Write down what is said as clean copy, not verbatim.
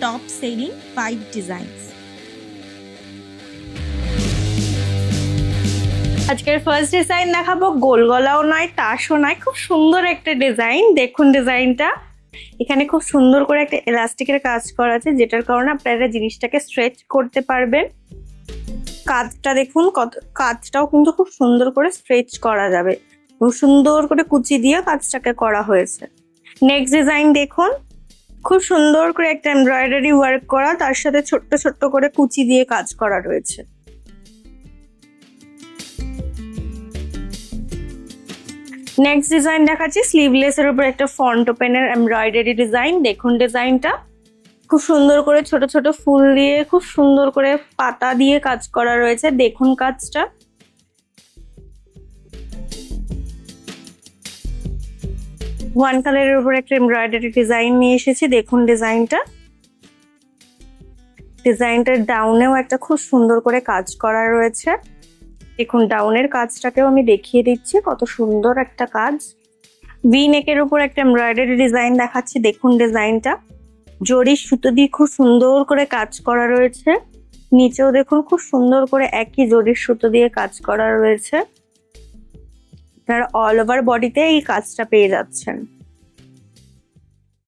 top selling 5 designs. আজকের first design দেখাবো, গোল গলাও নয় তাসও নয়, খুব সুন্দর একটা ডিজাইন। দেখুন ডিজাইনটা, এখানে খুব সুন্দর করে একটা এলাস্টিকের কাজ করা আছে, যেটার কারণে আপনারা জিনিসটাকে স্ট্রেচ করতে পারবেন। কাজটা দেখুন, কাজটাও কিন্তু খুব সুন্দর করে স্ট্রেচ করা যাবে, খুব সুন্দর করে কুচি দিয়ে কাজটাকে করা হয়েছে। নেক্সট ডিজাইন দেখুন, খুব সুন্দর করে একটা এমব্রয়ডারি ওয়ার্ক করা, তার সাথে ছোট্ট ছোট্ট করে কুচি দিয়ে কাজ করা রয়েছে। নেক্সট ডিজাইন দেখাচ্ছি, স্লিভলেস এর উপর একটা ফ্রন্ট ওপেনের এমব্রয়ডারি ডিজাইন। দেখুন ডিজাইনটা খুব সুন্দর করে ছোট ছোট ফুল দিয়ে, খুব সুন্দর করে পাতা দিয়ে কাজ করা রয়েছে। দেখুন কাজটা, ওয়ান কালারের উপর একটা এমব্রয়ডারি ডিজাইন নিয়ে এসেছি। দেখুন ডিজাইনটার ডাউনেও একটা খুব সুন্দর করে কাজ করা রয়েছে। দেখুন ডাউনের কাজটাকেও আমি দেখিয়ে দিচ্ছি, কত সুন্দর একটা কাজ। ভি নেকের উপর একটা এমব্রয়ডারি ডিজাইন দেখাচ্ছি। দেখুন ডিজাইনটা জরি সুতো দিয়ে খুব সুন্দর করে কাজ করা রয়েছে। নিচেও দেখুন খুব সুন্দর করে একই জরির সুতো দিয়ে কাজ করা রয়েছে। আপনারা অল ওভার বডিতে এই কাজটা পেয়ে যাচ্ছেন।